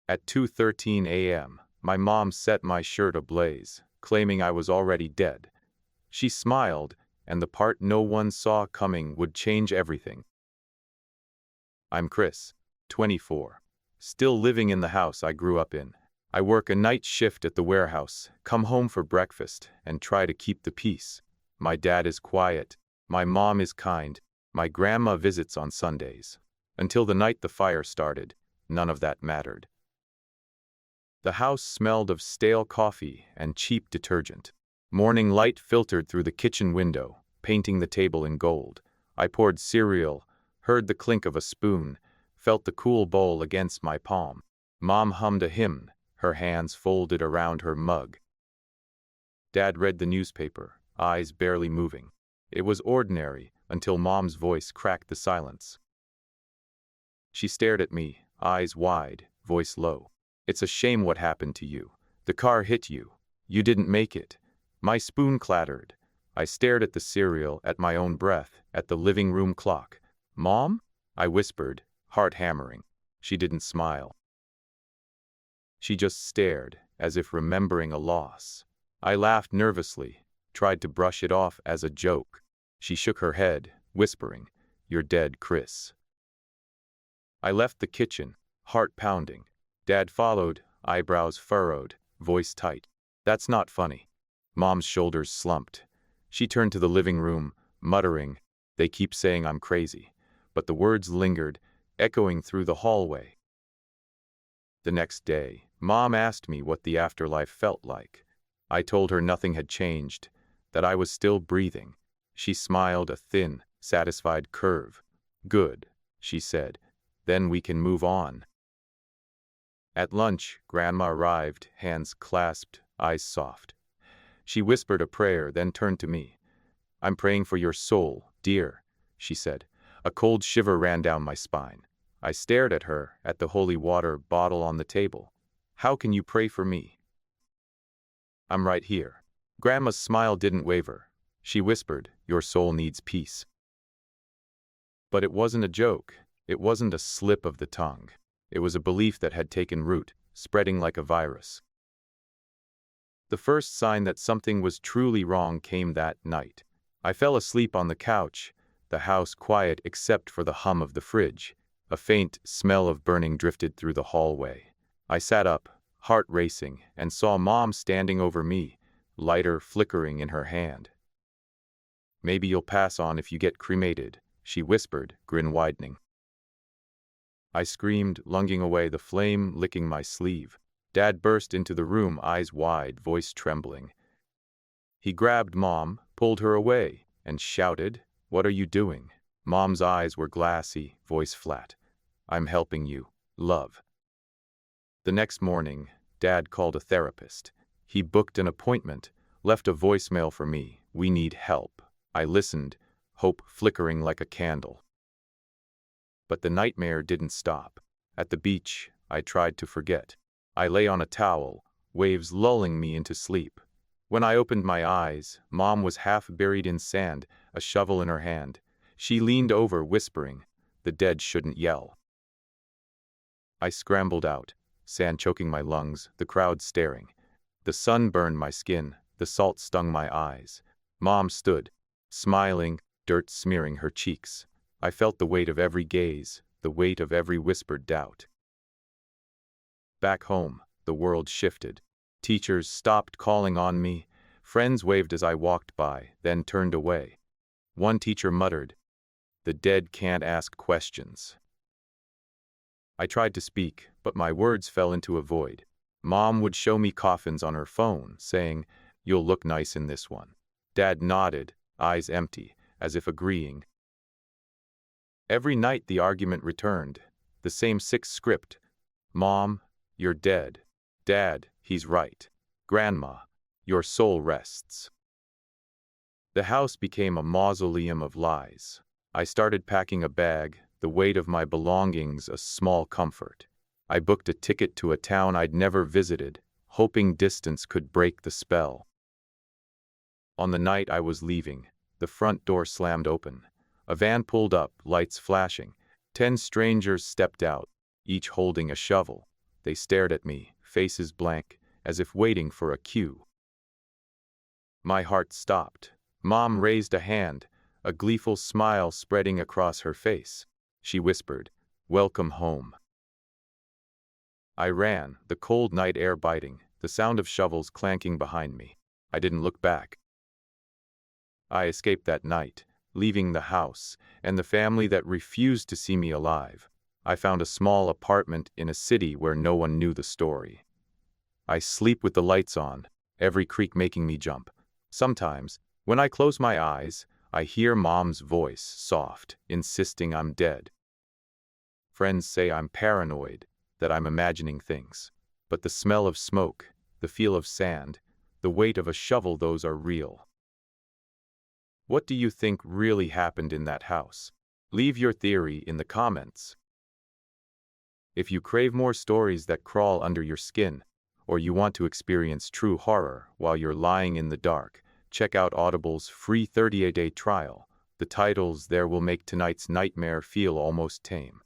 At 2:13 a.m., my mom set my shirt ablaze, claiming I was already dead. She smiled, and the part no one saw coming would change everything. I'm Chris, 24. Still living in the house I grew up in. I work a night shift at the warehouse, come home for breakfast, and try to keep the peace. My dad is quiet. My mom is kind. My grandma visits on Sundays. Until the night the fire started, none of that mattered. The house smelled of stale coffee and cheap detergent. Morning light filtered through the kitchen window, painting the table in gold. I poured cereal, heard the clink of a spoon, felt the cool bowl against my palm. Mom hummed a hymn, her hands folded around her mug. Dad read the newspaper, eyes barely moving. It was ordinary until Mom's voice cracked the silence. She stared at me, eyes wide, voice low. It's a shame what happened to you. The car hit you. You didn't make it. My spoon clattered. I stared at the cereal, at my own breath, at the living room clock. Mom? I whispered, heart hammering. She didn't smile. She just stared, as if remembering a loss. I laughed nervously, tried to brush it off as a joke. She shook her head, whispering, "You're dead, Chris." I left the kitchen, heart pounding. Dad followed, eyebrows furrowed, voice tight. "That's not funny." Mom's shoulders slumped. She turned to the living room, muttering, "They keep saying I'm crazy." But the words lingered, echoing through the hallway. The next day, Mom asked me what the afterlife felt like. I told her nothing had changed, that I was still breathing. She smiled a thin, satisfied curve. "Good," she said. "Then we can move on." At lunch, Grandma arrived, hands clasped, eyes soft. She whispered a prayer, then turned to me. "I'm praying for your soul, dear," she said. A cold shiver ran down my spine. I stared at her, at the holy water bottle on the table. "How can you pray for me?" "I'm right here." Grandma's smile didn't waver. She whispered, "Your soul needs peace." But it wasn't a joke. It wasn't a slip of the tongue. It was a belief that had taken root, spreading like a virus. The first sign that something was truly wrong came that night. I fell asleep on the couch, the house quiet except for the hum of the fridge. A faint smell of burning drifted through the hallway. I sat up, heart racing, and saw Mom standing over me, lighter flickering in her hand. "Maybe you'll pass on if you get cremated," she whispered, grin widening. I screamed, lunging away, the flame licking my sleeve. Dad burst into the room, eyes wide, voice trembling. He grabbed Mom, pulled her away, and shouted, "What are you doing?" Mom's eyes were glassy, voice flat. "I'm helping you, love." The next morning, Dad called a therapist. He booked an appointment, left a voicemail for me. "We need help." I listened, hope flickering like a candle. But the nightmare didn't stop. At the beach, I tried to forget. I lay on a towel, waves lulling me into sleep. When I opened my eyes, Mom was half buried in sand, a shovel in her hand. She leaned over, whispering, "The dead shouldn't yell." I scrambled out, sand choking my lungs, the crowd staring. The sun burned my skin, the salt stung my eyes. Mom stood, smiling, dirt smearing her cheeks. I felt the weight of every gaze, the weight of every whispered doubt. Back home, the world shifted. Teachers stopped calling on me. Friends waved as I walked by, then turned away. One teacher muttered, "The dead can't ask questions." I tried to speak, but my words fell into a void. Mom would show me coffins on her phone, saying, "You'll look nice in this one." Dad nodded, eyes empty, as if agreeing. Every night the argument returned, the same sick script. "Mom, you're dead." "Dad, he's right." "Grandma, your soul rests." The house became a mausoleum of lies. I started packing a bag, the weight of my belongings a small comfort. I booked a ticket to a town I'd never visited, hoping distance could break the spell. On the night I was leaving, the front door slammed open. A van pulled up, lights flashing. 10 strangers stepped out, each holding a shovel. They stared at me, faces blank, as if waiting for a cue. My heart stopped. Mom raised a hand, a gleeful smile spreading across her face. She whispered, "Welcome home." I ran, the cold night air biting, the sound of shovels clanking behind me. I didn't look back. I escaped that night, leaving the house, and the family that refused to see me alive. I found a small apartment in a city where no one knew the story. I sleep with the lights on, every creak making me jump. Sometimes, when I close my eyes, I hear Mom's voice, soft, insisting I'm dead. Friends say I'm paranoid, that I'm imagining things. But the smell of smoke, the feel of sand, the weight of a shovel, those are real. What do you think really happened in that house? Leave your theory in the comments. If you crave more stories that crawl under your skin, or you want to experience true horror while you're lying in the dark, check out Audible's free 30-day trial. The titles there will make tonight's nightmare feel almost tame.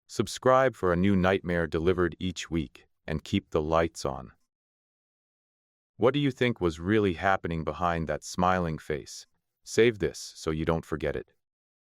Subscribe for a new nightmare delivered each week, and keep the lights on. What do you think was really happening behind that smiling face? Save this so you don't forget it.